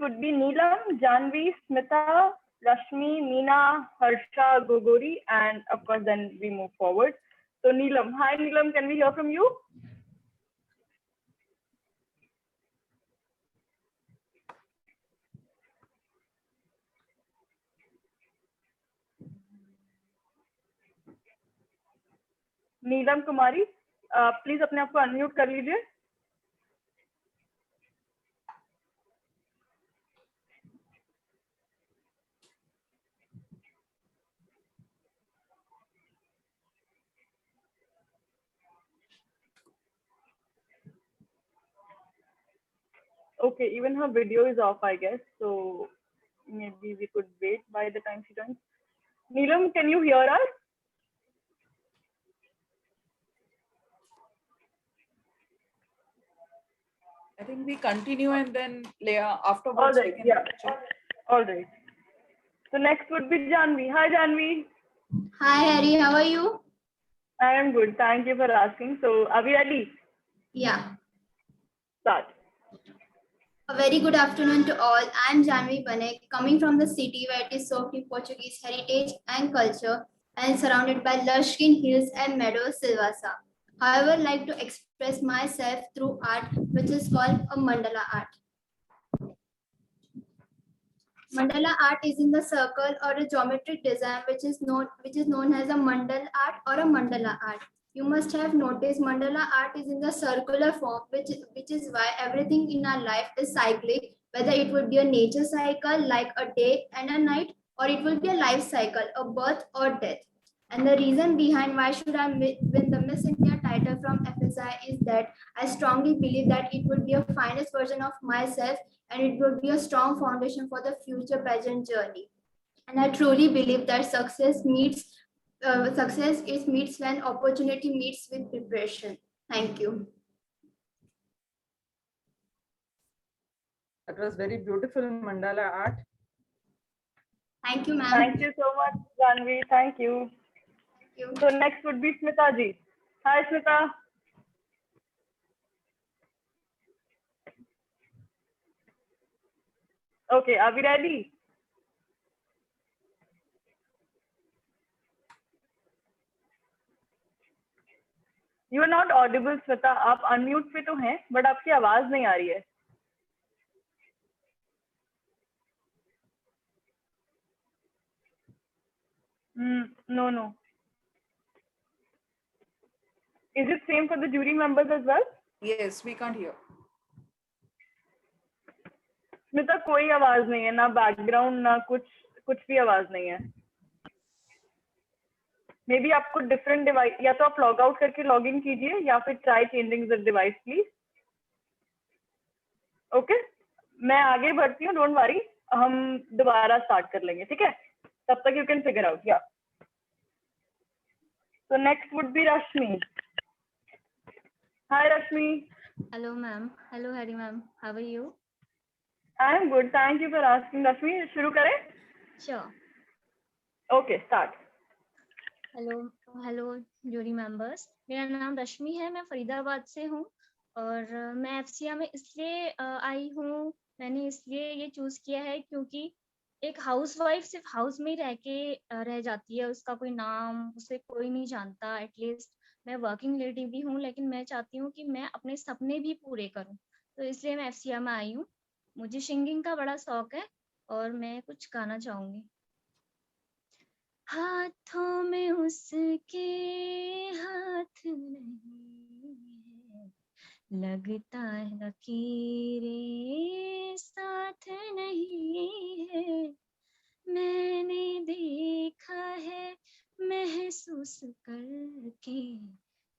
would be Neelam, Janvi, Smita, Rashmi, Meena, Harsha, Gogori, and of course then we move forward. So Neelam, hi Neelam, can we hear from you? Neelam Kumari, please अपने आप को unmute कर लीजिए. Okay, even her video is off, I guess. So maybe we could wait by the time she joins. Neelam, can you hear us? I think we continue and then Leah afterwards. All right, yeah. All right. So next would be Janvi. Hi, Janvi. Hi, Harry. How are you? I am good. Thank you for asking. So are we ready? Yeah. Start. A very good afternoon to all. I am Janvi Panek, coming from the city where it is soaked in Portuguese heritage and culture and surrounded by lush green hills and meadows, Silvassa. However, I like to express myself through art, which is called a mandala art. Mandala art is in the circle or a geometric design which is known as a mandal art or a mandala art. You must have noticed mandala art is in the circular form, which is why everything in our life is cyclic, whether it would be a nature cycle like a day and a night, or it will be a life cycle, a birth or death. And the reason behind why should I win the Miss India title from FSI is that I strongly believe that it would be a finest version of myself and it would be a strong foundation for the future pageant journey. And I truly believe that success meets when opportunity meets with preparation. Thank you. That was very beautiful mandala art. Thank you, ma'am. Thank you so much, Janvi. Thank you. So next would be Smita ji. Hi, Smita. Okay, are we ready? You are not audible, Smita. आप unmute पे तो हैं, but आपकी आवाज नहीं आ रही है. No. Is it same for the jury members as well? Yes, we can't hear. Smita कोई आवाज नहीं है, ना बैकग्राउंड ना कुछ भी आवाज नहीं है. मे बी आपको डिफरेंट डिवाइस, या तो आप लॉग आउट करके लॉग इन कीजिए या फिर try changing the device please. Okay, मैं आगे बढ़ती हूँ, डोंट वरी, हम दोबारा स्टार्ट कर लेंगे, ठीक है? तब तक यू कैन फिगर आउट. या so next would be Rashmi. Hi Rashmi. Hello ma'am. Hello Harry ma'am. How are you? I am good. Thank you for asking. Rashmi, शुरू करें? Sure. Okay, start. Hello jury members, मेरा नाम रश्मि है, मैं फरीदाबाद से हूँ और मैं एफसीआ में इसलिए आई हूँ, मैंने इसलिए ये चूज किया है क्योंकि एक हाउसवाइफ सिर्फ हाउस में ही रह जाती है, उसका कोई नाम उसे कोई नहीं जानता. एटलीस्ट मैं वर्किंग लेडी भी हूँ, लेकिन मैं चाहती हूँ कि मैं अपने सपने भी पूरे करूँ, तो इसलिए मैं एफसीआ में आई हूँ. मुझे सिंगिंग का बड़ा शौक है और मैं कुछ गाना चाहूंगी. हाथों में उसके हाथ नहीं है, लगता है लकीरें साथ नहीं है. मैंने देखा है महसूस करके,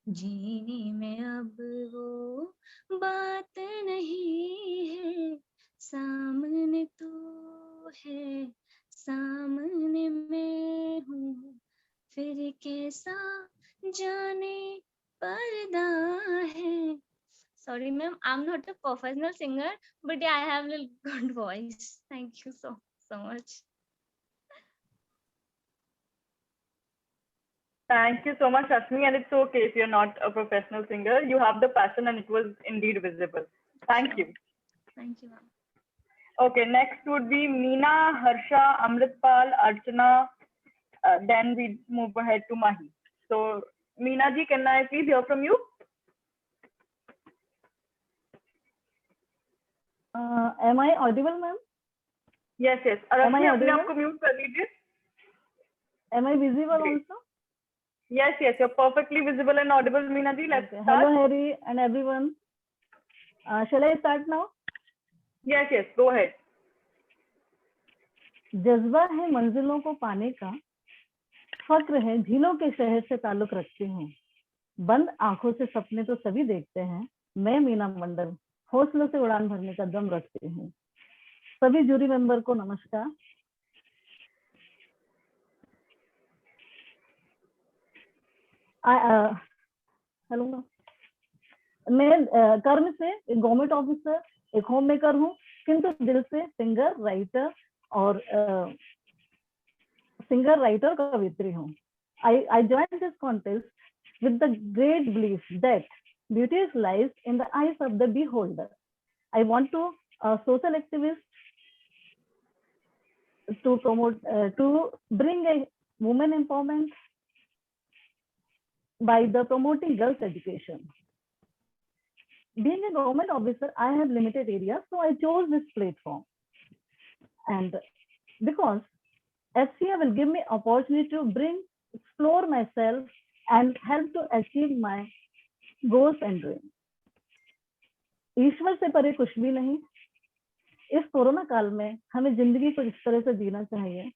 जीने में अब वो बात नहीं है. सामने तो है, सामने मैं हूँ, फिर कैसा जाने पर्दा है. Sorry ma'am, I'm not a professional singer, but yeah, I have a little good voice. Thank you so much. Thank you so much, Rashmi, and it's okay if you're not a professional singer. You have the passion and it was indeed visible. Thank you. Thank you, ma'am. Okay, next would be Meena, Harsha, Amritpal, Archana. Then we move ahead to Mahi. So, Meena ji, can I please hear from you? Am I audible, ma'am? Yes, yes. Am I रश्मि अपने audible? आप को mute कर लीजिए. Am I visible Great. also? Yes, yes, you're perfectly visible and audible, Meena ji. Let's Okay. start. Hello, Harry and everyone. Shall I start now? Yes, yes, go ahead. जज्बा है मंजिलों को पाने का, फक्र है झीलों के शहर से ताल्लुक रखती हूँ, बंद आंखों से सपने तो सभी देखते हैं, मैं मीना मंडल हौसलों से उड़ान भरने का दम रखती हूँ. सभी जूरी मेंबर को नमस्कार. हेलो, मैं कर्म से एक गवर्नमेंट ऑफिसर, एक होम मेकर हूँ, किंतु दिल से सिंगर, राइटर और कवित्री हूँ. I joined this contest with the great belief that beauty lies in the eyes of the beholder. I want to social activist to promote to bring a woman empowerment by the promoting girls education. Being a government officer, I have limited areas, so I chose this platform. And because FCA will give me opportunity to explore myself and help to achieve my goals and dreams. ईश्वर से परे कुछ भी नहीं. इस corona काल में हमें जिंदगी को इस तरह से जीना चाहिए.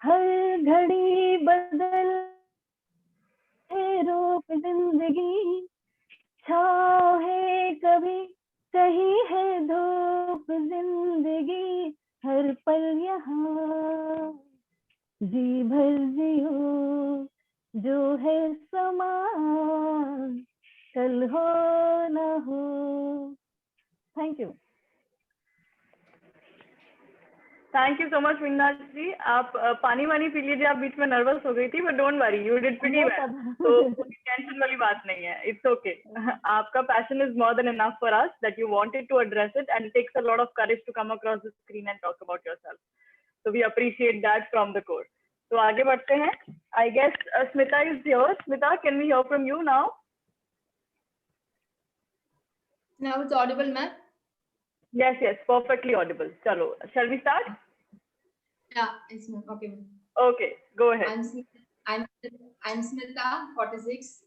हर घड़ी बदल है रूप जिंदगी, छाँव है कभी, कहीं है धूप जिंदगी, हर पल यहाँ जी भर जियो, जो है समा कल हो ना हो. Thank you. Thank you so much Meena ji. आप पानी वानी पी लीजिए, आप बीच में नर्वस हो गई थी, but don't worry, you did pretty well. तो कोई टेंशन वाली बात नहीं है. It's okay. आपका passion is more than enough for us that you wanted to address it, and it takes a lot of courage to come across the screen and talk about yourself. So we appreciate that from the core. तो आगे बढ़ते हैं. I guess Smita is here. Smita, can we here from you now? Now it's audible, ma'am. Yes, yes, perfectly audible. Chalo, shall we start? Yeah, it's okay. Okay, go ahead. I'm Smita, 46,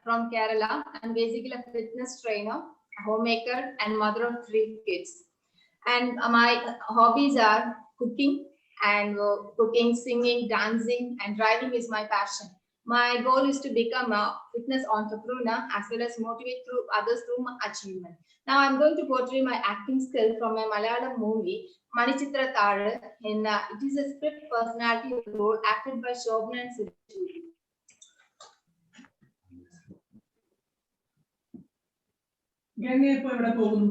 from Kerala. I'm basically a fitness trainer, a homemaker, and mother of 3 kids. And my hobbies are cooking, singing, dancing, and driving is my passion. My goal is to become a fitness entrepreneur as well as motivate through others through my achievement. Now I'm going to portray my acting skill from a Malayalam movie, Manichitra Tharu. It is a script personality role acted by Shobana and Sudhir. Ganga ഇപ്പൊ എവിടെ പോകുന്നു?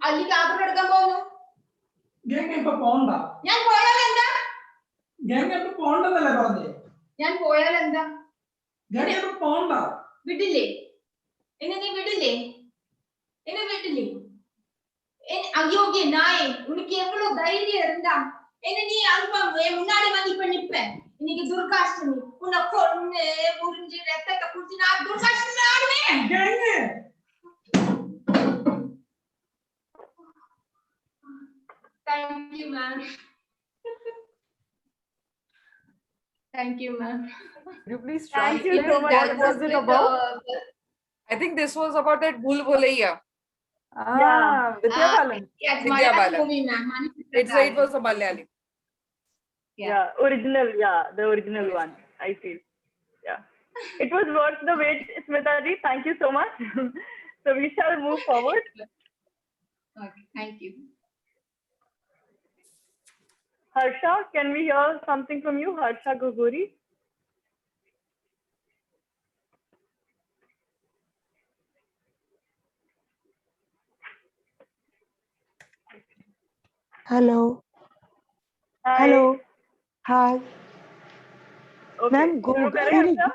അല്ലി copper എടുക്കാൻ പോകുന്നു. ഗംഗ ഇപ്പൊ പോണ്ട. ഞാൻ പോയാൽ എന്താ? ഗംഗ ഇപ്പൊ പോണ്ടെന്നല്ലേ പറഞ്ഞേ? ഞാൻ പോയാൽ എന്താ? ഗംഗ ഇപ്പൊ പോണ്ട. വിടില്ലേ? എന്നെ നീ വിടില്ലേ? എന്നെ വിടില്ലേ? அயோக்கிய நாயே, உனக்கு எவ்வளவு தைரியம் இருந்தா என்ன நீ அல்பம் முன்னாடி வந்து இப்ப நிப்ப. இன்னைக்கு துர்காஷ்டமி, உன்னை கொன்னு முறிஞ்சு ரத்தத்தை குடிச்சு நான் துர்காஷ்டமி ஆடுவேன். Thank you, ma'am. Thank you, ma'am. Could you please Thank you translate? so much. What was it about? I think this was about that Bhul Bhulaiya. Yeah. Vidya Balan. Yes, Vidya Malayalam Balan. movie, ma'am. It was a Malayali. Yeah, original. Yeah, the original one. I feel. Yeah. It was worth the wait, Smita ji. Thank you so much. So we shall move forward. Okay, thank you. Harsha, can we hear something from you? Harsha Goguri. Hello. Hi. Hello. Hi. Okay. Ma'am, शुरू करें, Gogari. Harsha?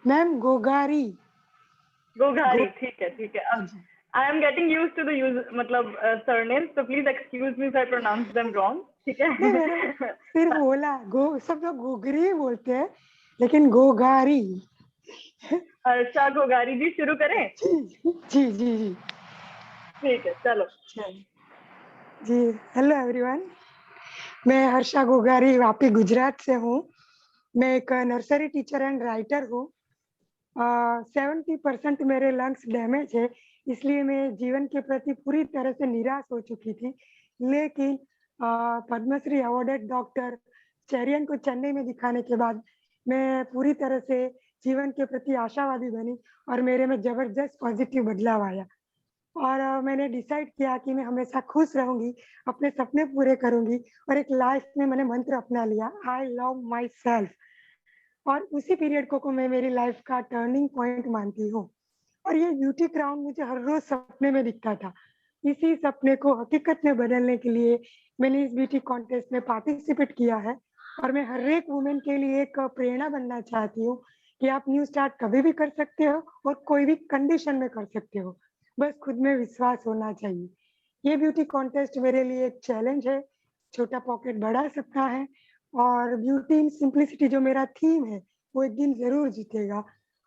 Ma'am, Gogari. गोघारी. ठीक है. I am getting used to the use मतलब surnames, so please excuse me if I pronounce them wrong. ठीक नहीं है? मैंने फिर बोला गो, सब लोग गोगरी बोलते हैं लेकिन गोगारी। हर्षा गोगारी जी शुरू करें? जी जी जी ठीक है, चलो। जी। हेलो एवरीवन, मैं हर्षा गोगारी वापी गुजरात से हूँ। मैं एक नर्सरी टीचर एंड राइटर हूँ। 70% मेरे लंग्स डैमेज है, इसलिए मैं जीवन के प्रति पूरी तरह से निराश हो चुकी थी। लेकिन पद्मश्री अवार्डेड डॉक्टर चेरियन को चेन्नई में दिखाने के बाद मैं पूरी तरह से जीवन के प्रति आशावादी बनी और मेरे में जबरदस्त पॉजिटिव बदलाव आया। और मैंने डिसाइड किया कि मैं हमेशा खुश रहूंगी, अपने सपने पूरे करूंगी और एक लाइफ में मैंने मंत्र अपना लिया, आई लव माई सेल्फ। और उसी पीरियड को मैं मेरी लाइफ का टर्निंग पॉइंट मानती हूँ। और ये ब्यूटी क्राउन मुझे हर रोज सपने में दिखता था। इसी सपने को हकीकत में बदलने के लिए मैंने इस ब्यूटी कॉन्टेस्ट में पार्टिसिपेट किया है। और मैं हर एक वुमेन के लिए एक प्रेरणा बनना चाहती हूँ कि आप न्यू स्टार्ट कभी भी कर सकते हो और कोई भी कंडीशन में कर सकते हो, बस खुद में विश्वास होना चाहिए। ये ब्यूटी कॉन्टेस्ट मेरे लिए एक चैलेंज है, छोटा पॉकेट बड़ा सपना है। और ब्यूटी इन सिंप्लिसिटी जो मेरा थीम है वो एक दिन जरूर जीतेगा।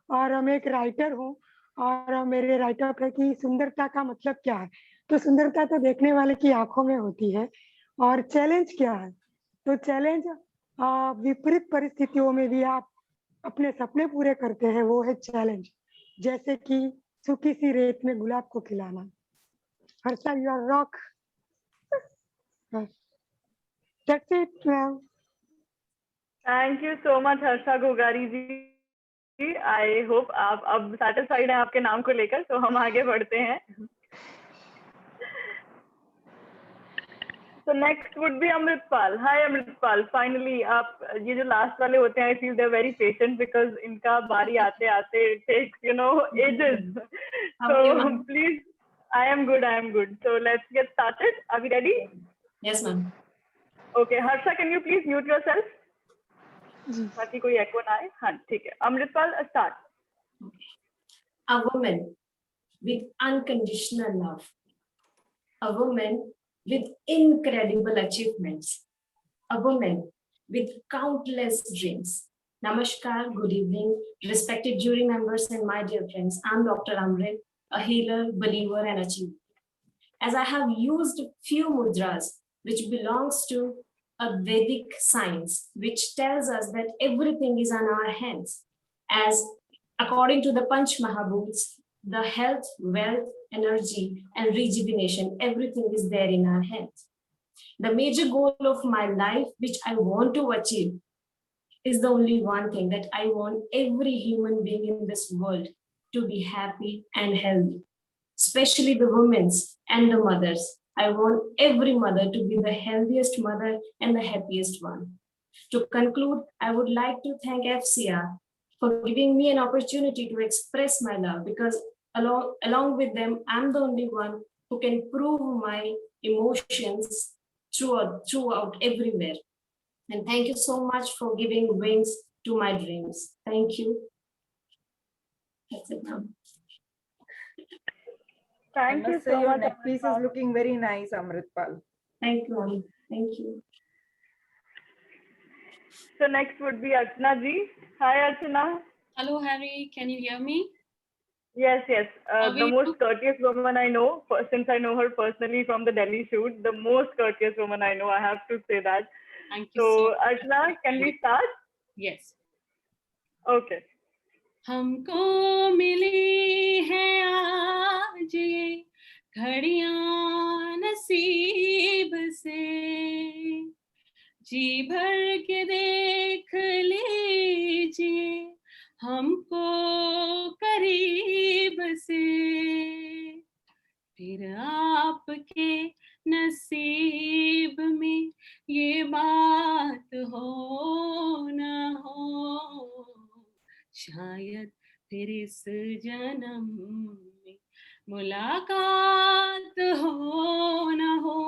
और मैं एक राइटर हूँ और मेरे राइटर है कि सुंदरता का मतलब क्या है। तो सुंदरता तो देखने वाले की आंखों में होती है। और चैलेंज क्या है, तो चैलेंज विपरीत परिस्थितियों में भी आप अपने सपने पूरे करते हैं, वो है चैलेंज। जैसे कि सूखी सी रेत में गुलाब को खिलाना। Harsha, you are rock. That's it ma'am. Thank you so much Harsha Gogari ji. I hope आप अब satisfied हैं आपके नाम को लेकर, तो हम आगे बढ़ते हैं। So next would be Amritpal. Hi Amritpal, finally आप ये जो last वाले होते हैं, I feel they're very patient because इनका बारी आते आते it takes ages. So please, I am good. So let's get started. Are we ready? Yes, ma'am. Okay, Harsha, can you please mute yourself? ताकि कोई echo ना आए। हाँ, ठीक है। Amritpal, start. A woman with unconditional love. A woman with incredible achievements. A woman with countless dreams. Namaskar, good evening, respected jury members and my dear friends. I'm Dr. Amrit, a healer, believer, and achiever. As I have used few mudras, which belongs to a Vedic science, which tells us that everything is on our hands. As according to the Panch Mahabhuts, the health, wealth, energy, and rejuvenation, everything is there in our hands. The major goal of my life, which I want to achieve, is the only one thing, that I want every human being in this world to be happy and healthy, especially the women and the mothers. I want every mother to be the healthiest mother and the happiest one. To conclude, I would like to thank FCR for giving me an opportunity to express my love, because along with them, I'm the only one who can prove my emotions throughout everywhere. And thank you so much for giving wings to my dreams. Thank you. That's it now. Thank you so Your much. neck piece is looking very nice, Amritpal. Thank you, Mami. Thank you. So next would be Archana ji. Hi Archana. Hello, Harry. Can you hear me? Yes. How The are most you? courteous woman I know, since I know her personally from the Delhi shoot, the most courteous woman I know, I have to say that. Thank you So so much. Archana, can we start? Yes. Okay. हमको मिली है आज ये घड़ियां नसीब से, जी भर के देख लीजिए हमको करीब से, फिर आपके नसीब में ये बात हो न हो, शायद फिर इस जन्म में मुलाकात हो न हो,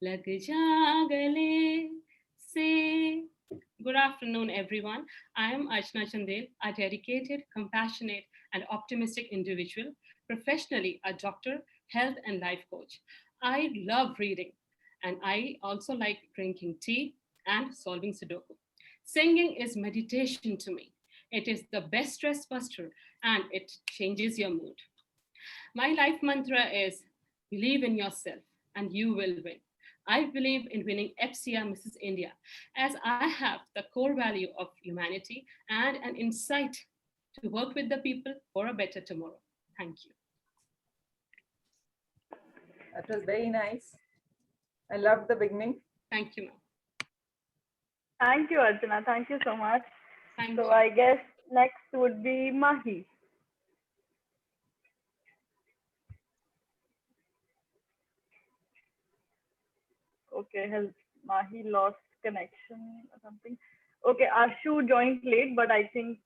लग जा गले से। Good afternoon, everyone. I am Archana Chandel, a dedicated, compassionate, and optimistic individual professionally a doctor, health and life coach. I love reading, and I also like drinking tea and solving Sudoku. Singing is meditation to me. It is the best stress buster and it changes your mood. My life mantra is believe in yourself and you will win. I believe in winning EPSIA Mrs. India as I have the core value of humanity and an insight to work with the people for a better tomorrow. Thank you. That was very nice. I loved the beginning. Thank you, ma'am. Thank you, Archana. Thank you so much. Thank So you. I guess next would be Mahi. Okay, has Mahi lost connection or something? Okay, Ashu joined late, but I think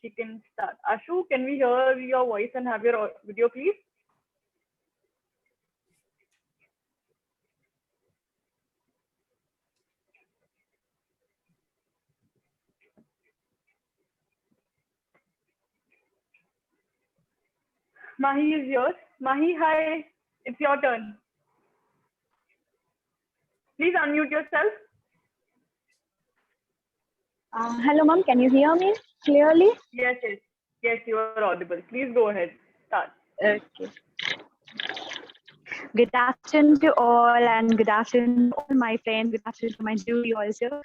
she can start. Ashu, can we hear your voice and have your video, please? Mahi is yours. Mahi, hi. It's your turn. Please unmute yourself. Hello, ma'am. Can you hear me clearly? Yes, yes. Yes, you are audible. Please go ahead. Start. Okay. Good afternoon to all, and good afternoon to all my friends. Good afternoon to my jury also.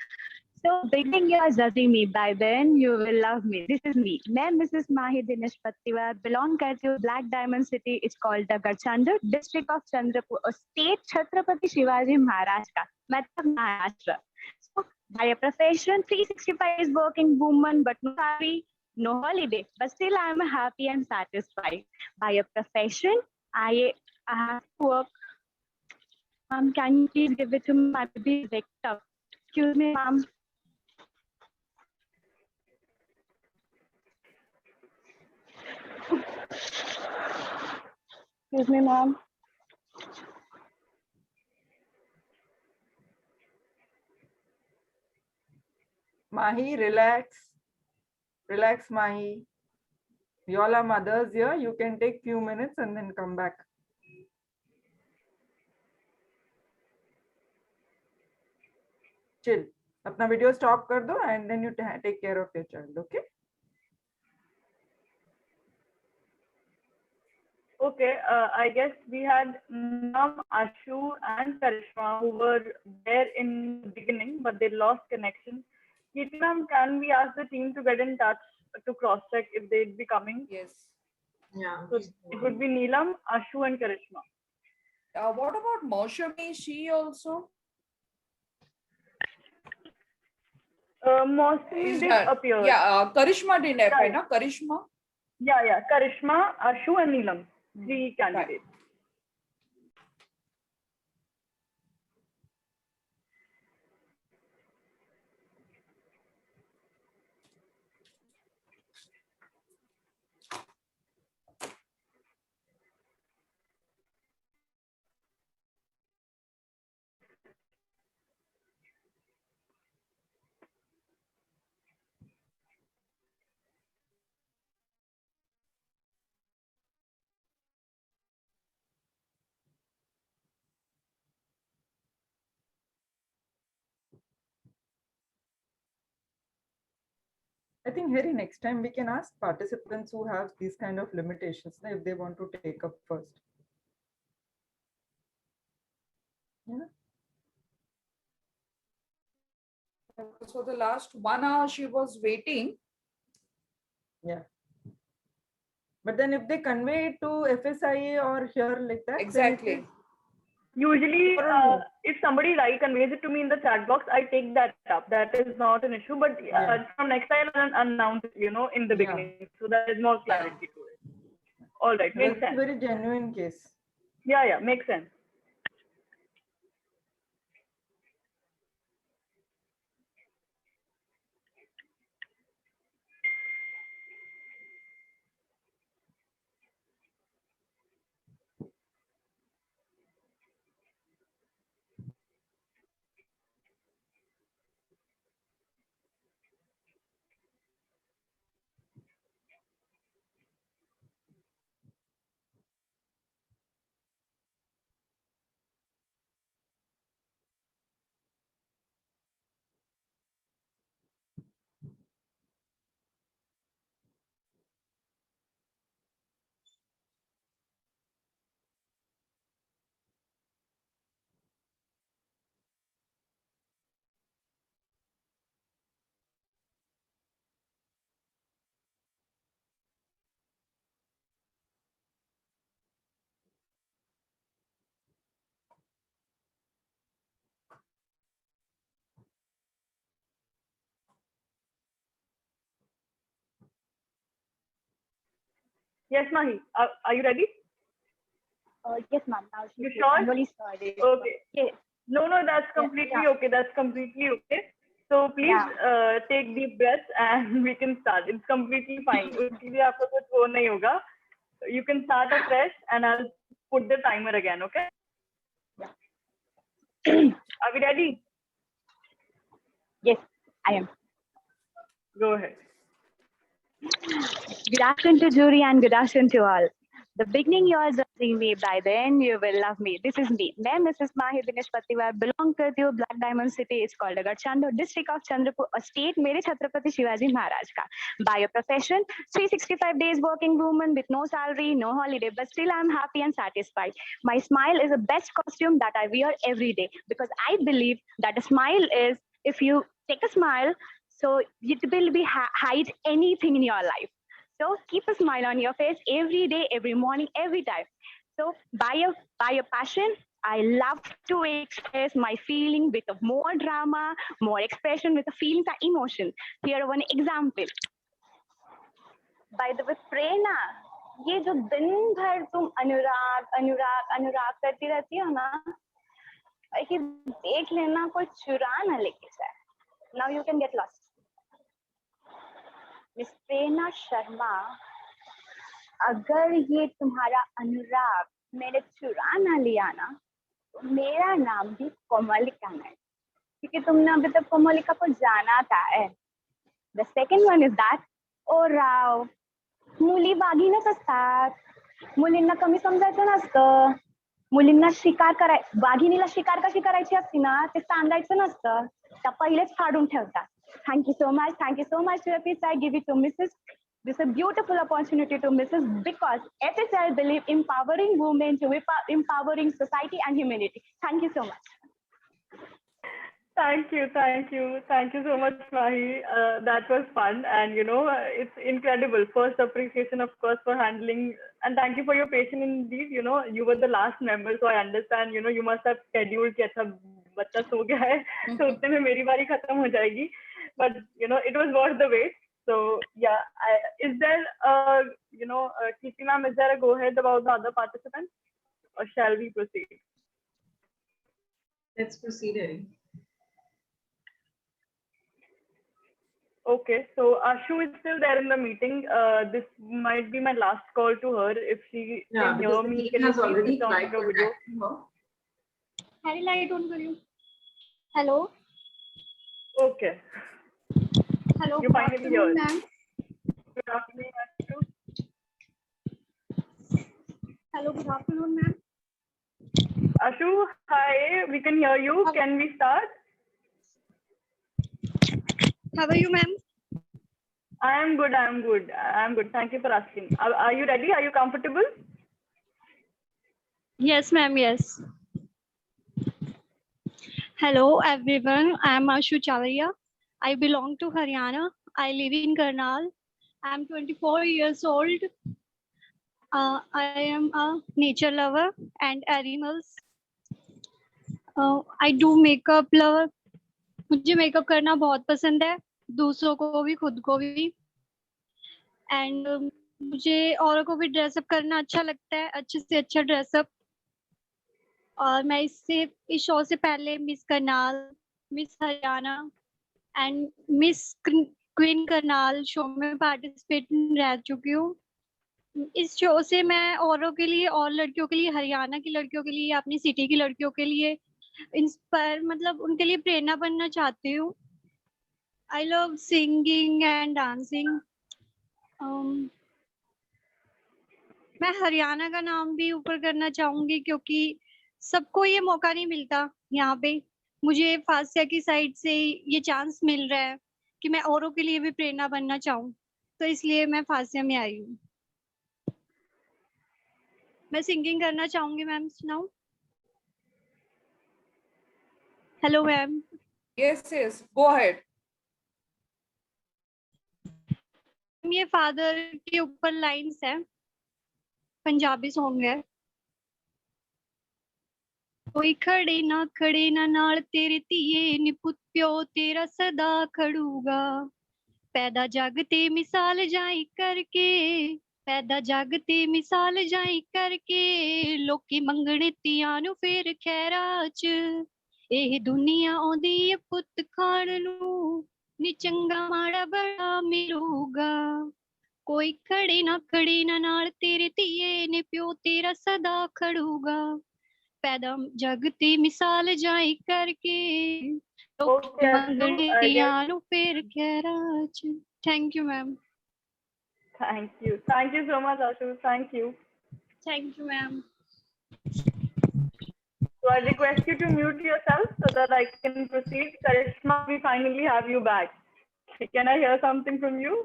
So, beginning, you are judging me. By then, you will love me. This is me. मैं Mrs. Mahi Dinesh Pattiwar belong करती हूँ Black Diamond City. It's called the Garchandar district of Chandrapur, state Chhatrapati Shivaji Maharaj का मतलब Maharashtra. So, by a profession, 365 is working woman, but no salary, no holiday. But still, I am happy and satisfied. By a profession, I have to work. Ma'am, can you please give it to me? My baby is waked up. Excuse me, ma'am. Excuse me, ma'am. Mahi, relax. Relax, Mahi. You all are mothers here. You can take few minutes and then come back. Chill. अपना video stop कर दो and then you take care of your child. Okay? Okay, I guess we had Nam, Ashu, and Karishma who were there in the beginning, but they lost connection. Kirti ma'am, can we ask the team to get in touch to cross check if they'd be coming? Yes. Yeah. So it would be Neelam, Ashu, and Karishma. What about Maushami? She also? Mostly Is did that- appear. Yeah, Karishma didn't apply, Yeah. no? Karishma? Yeah. Karishma, Ashu, and Neelam. 3 candidates. I think Harry, next time we can ask participants who have these kind of limitations if they want to take up first. Yeah. So the last 1 hour she was waiting. Yeah. But then if they convey it to FSIA or here like that. Exactly. Usually, if somebody conveys it to me in the chat box, I take that up. That is not an issue. But from next time, I'll announce it, in the beginning, so there is more clarity to it. All right, makes sense. Very genuine case. Yeah, makes sense. Yes, Mahi. Are you ready? Yes, ma'am. Now she's You good. sure? I'm really sorry. Okay. Yes. No, that's completely Yeah. okay. That's completely okay. So please take deep breaths and we can start. It's completely fine. उसके लिए आपको कुछ वो नहीं होगा. You can start afresh and I'll put the timer again. Okay? Are we ready? Yes, I am. Go ahead. Good afternoon to jury and good afternoon to all. The beginning you are judging me, by the end you will love me. This is me. मैं Mrs. Mahi Dinesh Pattiwar belong करती हूँ Black Diamond City. It's called Gachando district of Chandrapur, a state मेरे छत्रपति शिवाजी महाराज का. By a profession, 365 days working woman with no salary, no holiday, but still I'm happy and satisfied. My smile is the best costume that I wear every day because I believe that a smile is, if you take a smile, so it will be hide anything in your life. So keep a smile on your face every day, every morning, every time. So by a passion, I love to express my feeling with more drama, more expression with the feelings and emotion. Here one example. By the way, प्रेरणा, ये जो दिन भर तुम अनुराग अनुराग अनुराग करती रहती हो ना, कि देख लेना कोई चुरा ना लेके जाए. Now you can get lost. Miss Prerna Sharma, अगर ये तुम्हारा अनुराग मेरे चुरा ना लिया ना, तो मेरा नाम भी कोमलिका है, क्योंकि तुमने अभी तक कोमलिका को जाना था. The second one is that, ओ राव, मुली वाघीनच असतात, मुलींना कमी समजायचं नसतं. मुलींना शिकार वाघिणीला शिकार कशी करायची असती ना, ते सांगायचं नसतं, त्या पहिलेच फाडून ठेवतात. Thank you so much. Thank you so much, FSI. I give it to Mrs. This is a beautiful opportunity to Mrs. because FSI believe empowering women to empowering society and humanity. Thank you so much. Thank you so much, Mahi. That was fun, and it's incredible. First appreciation, of course, for handling, and thank you for your patience. Indeed, you were the last member, so I understand. You must have scheduled कि अच्छा बच्चा सो गया है, तो उतने में मेरी बारी खत्म हो जाएगी. But it was worth the wait. So yeah, is there Kirti ma'am, is there a go ahead about the other participants, or shall we proceed? Let's proceed, Eddie. Okay, so Ashu is still there in the meeting. This might be my last call to her. If she can hear me, can you please switch on your video? सारी light on करियो. Hello. Okay. Hello, You good finally afternoon, here. ma'am. Good afternoon, Ashu. Hello, good afternoon, ma'am. Ashu, hi. We can hear you. Can we start? How are you, ma'am? I am good. Thank you for asking. Are you ready? Are you comfortable? Yes, ma'am. Yes. Hello, everyone. I am Ashu Chavaria. I belong to Haryana. I live in Karnal. I am 24 years old. I am a nature lover and animals. I do makeup lover. मुझे makeup करना बहुत पसंद है, दूसरों को भी खुद को भी. एंड मुझे औरों को भी ड्रेसअप करना अच्छा लगता है, अच्छे से अच्छा ड्रेसअप. और मैं इस शो से पहले miss Karnal, miss Haryana and miss queen Karnal show में पार्टिसिपेट रह चुकी हूँ. इस शो से मैं औरों के लिए और लड़कियों के लिए, हरियाणा की लड़कियों के लिए, अपनी सिटी की लड़कियों के लिए इंस्पायर, मतलब उनके लिए प्रेरणा बनना चाहती हूँ. I love singing and dancing. मैं हरियाणा का नाम भी ऊपर करना चाहूंगी क्योंकि सबको ये मौका नहीं मिलता यहाँ पे. मुझे फासिया की साइड से ये चांस मिल रहा है कि मैं औरों के लिए भी प्रेरणा बनना चाहूँ, तो इसलिए मैं फासिया में आई हूँ. मैं सिंगिंग करना चाहूंगी मैम. सुनाऊं? Hello ma'am. Yes, go ahead. ये फादर के ऊपर लाइंस है, पंजाबी सॉन्ग है. कोई खड़े ना नाल तेरे धीए नी पुत प्यो तेरा सदा खड़ूगा. पैदा जग ते मिसाल जाई करके पैदा जग ते मिसाल जाई करके लोकी मंगणे तियां नू फेर खैरा च ਇਹ ਦੁਨੀਆ ਆਉਂਦੀ ਏ ਪੁੱਤ ਖਾਣ ਨੂੰ ਨੀ ਚੰਗਾ ਮਾੜਾ ਬੜਾ ਮਿਲੂਗਾ ਕੋਈ ਖੜੇ ਨਾ ਨਾਲ ਤੇਰੇ ਧੀਏ ਨੇ ਪਿਓ ਤੇਰਾ ਸਦਾ ਖੜੂਗਾ ਪੈਦਾ ਜਗ ਤੇ ਮਿਸਾਲ ਜਾਈ ਕਰਕੇ ਲੋਕੀ ਮੰਗਣੇ ਤਿਆਂ ਨੂੰ ਫੇਰ ਖੈਰਾ ਚ thank you ma'am Thank you so much, Ashu. Thank you. Thank you, ma'am. So I request you to mute yourself so that I can proceed. Karishma, we finally have you back. Can I hear something from you?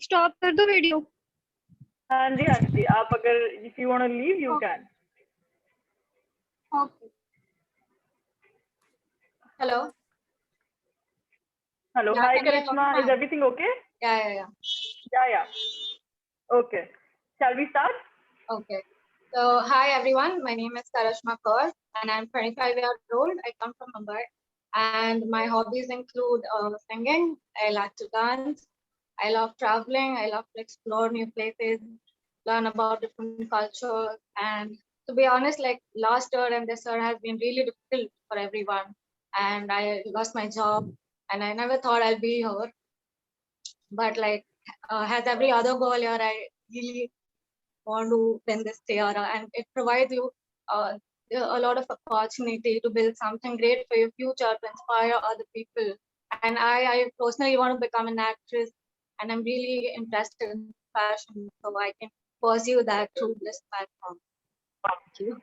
Stop कर दो video. हाँ जी. आप अगर if you want to leave, you can. Okay. Hello. Yeah, hi, Karishma. Is everything okay? Yeah. Okay. Shall we start? Okay. So, hi everyone. My name is Karishma Kaur and I'm 25 years old. I come from Mumbai and my hobbies include singing. I like to dance. I love traveling. I love to explore new places, learn about different cultures. And to be honest, like last year and this year has been really difficult for everyone. And I lost my job and I never thought I'll be here. But like, as every other girl here, I really want to win this tiara, and it provides you a lot of opportunity to build something great for your future, to inspire other people. And I personally want to become an actress, and I'm really interested in fashion, so I can pursue that through this platform. Thank you.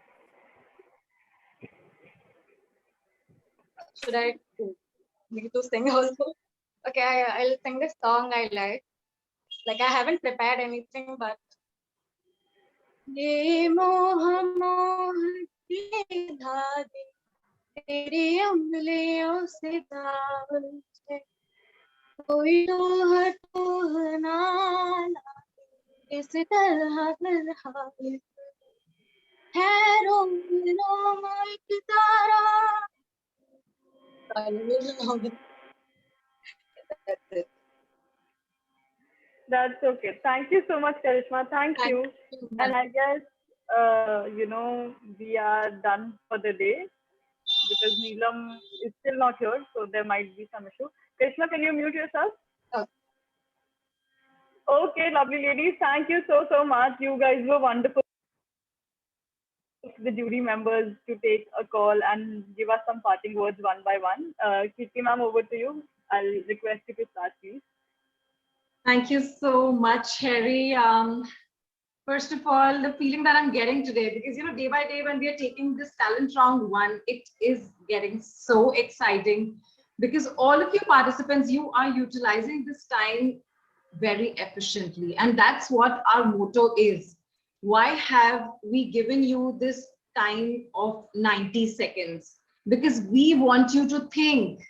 Should I need to sing also? Okay, I'll sing this song I like. Like I haven't prepared anything, but ये मोह मोह की धागे तेरी उंगलियों से दावल है कोई टोह टोह ना लागे इस तरह फिर हैरों एक तारा That's okay. Thank you so much, Karishma. Thank you. And I guess, we are done for the day because Neelam is still not here, so there might be some issue. Karishma, can you mute yourself? Okay, lovely ladies. Thank you so much. You guys were wonderful. The jury members to take a call and give us some parting words one by one. Kirti ma'am, over to you. I'll request you to start, please. Thank you so much, Harry. First of all, the feeling that I'm getting today, because day by day when we are taking this talent round 1, it is getting so exciting because all of you participants, you are utilizing this time very efficiently, and that's what our motto is. Why have we given you this time of 90 seconds? Because we want you to think.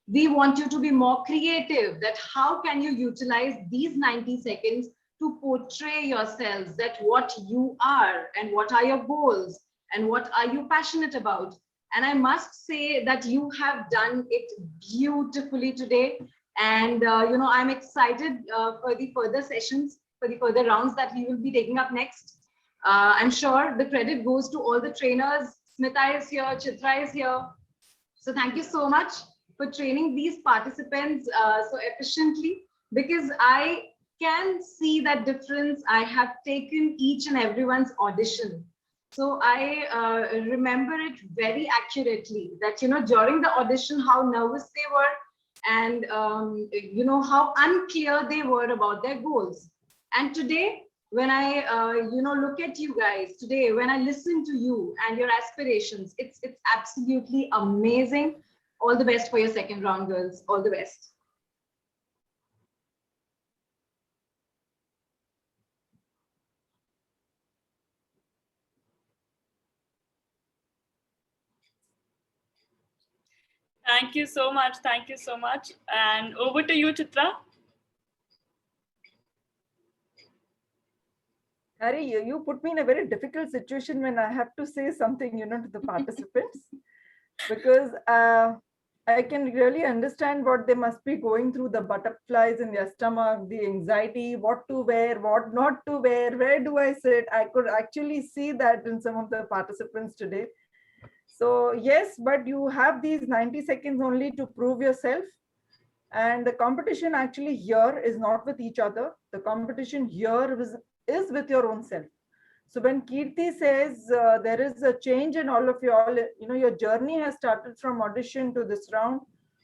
We want you to be more creative, that how can you utilize these 90 seconds to portray yourselves, that what you are and what are your goals and what are you passionate about. And I must say that you have done it beautifully today. And, I'm excited for the further sessions, for the further rounds that we will be taking up next. I'm sure the credit goes to all the trainers. Smita is here, Chitra is here. So thank you so much for training these participants so efficiently, because I can see that difference. I have taken each and everyone's audition. So I remember it very accurately that, during the audition, how nervous they were and, how unclear they were about their goals. And today, when I, look at you guys today, when I listen to you and your aspirations, it's absolutely amazing. All the best for your second round, girls. All the best. Thank you so much. Thank you so much. And over to you, Chitra. Harry, you put me in a very difficult situation when I have to say something, to the participants, because I can really understand what they must be going through, the butterflies in their stomach, the anxiety, what to wear, what not to wear, where do I sit? I could actually see that in some of the participants today. So yes, but you have these 90 seconds only to prove yourself. And the competition actually here is not with each other. The competition here is with your own self. So when Kirti says there is a change in all of you all, you know, your journey has started from audition to this round.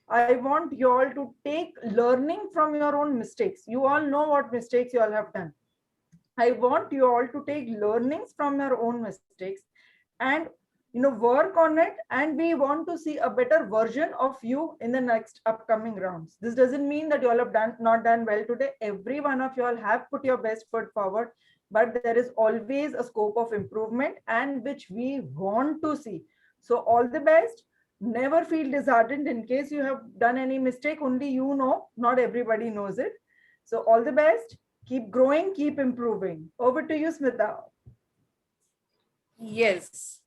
I want you all to take learning from your own mistakes. You all know what mistakes you all have done. I want you all to take learnings from your own mistakes and, you know, work on it. And we want to see a better version of you in the next upcoming rounds. This doesn't mean that you all have not done well today. Every one of you all have put your best foot forward, but there is always a scope of improvement and which we want to see. So all the best. Never feel disheartened in case you have done any mistake. Only you know, not everybody knows it. So all the best. Keep growing, keep improving. Over to you, Smita. Yes.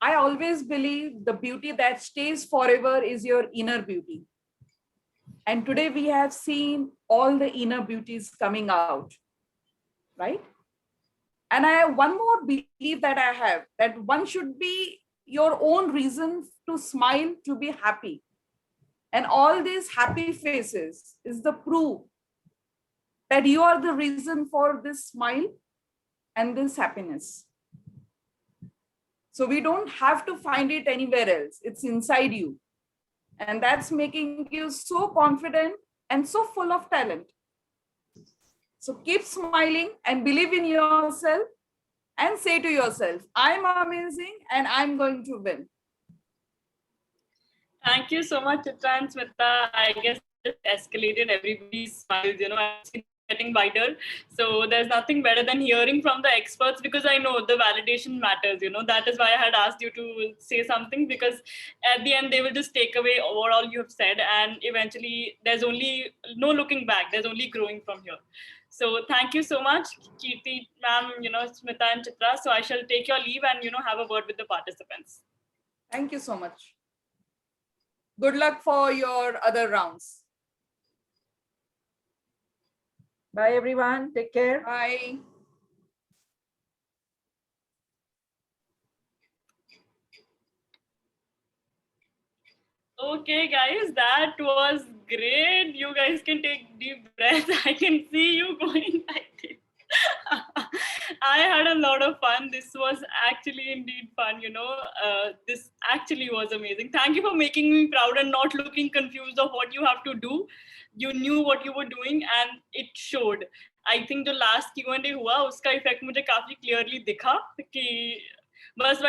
I always believe the beauty that stays forever is your inner beauty. And today we have seen all the inner beauties coming out, right? And I have one more belief that I have, that one should be your own reason to smile, to be happy. And all these happy faces is the proof that you are the reason for this smile and this happiness. So we don't have to find it anywhere else. It's inside you. And that's making you so confident and so full of talent. So keep smiling and believe in yourself and say to yourself, I'm amazing and I'm going to win. Thank you so much, Chitra and Smita. I guess it escalated everybody's smiles, you know, I'm getting wider. So there's nothing better than hearing from the experts, because I know the validation matters, you know. That is why I had asked you to say something, because at the end they will just take away what all you have said, and eventually there's only no looking back, there's only growing from here. So thank you so much, Kirti ma'am, you know, Smita and Chitra. So I shall take your leave and, you know, have a word with the participants. Thank you so much. Good luck for your other rounds. Bye, everyone. Take care. Bye. Okay, guys, that was great. You guys can take deep breath. I can see you going like this. I had a lot of fun. This was actually indeed fun, you know. This actually was amazing. Thank you for making me proud and not looking confused of what you have to do. You knew what you were doing and it showed. I think the last Q&A हुआ उसका effect मुझे काफी clearly दिखा कि बस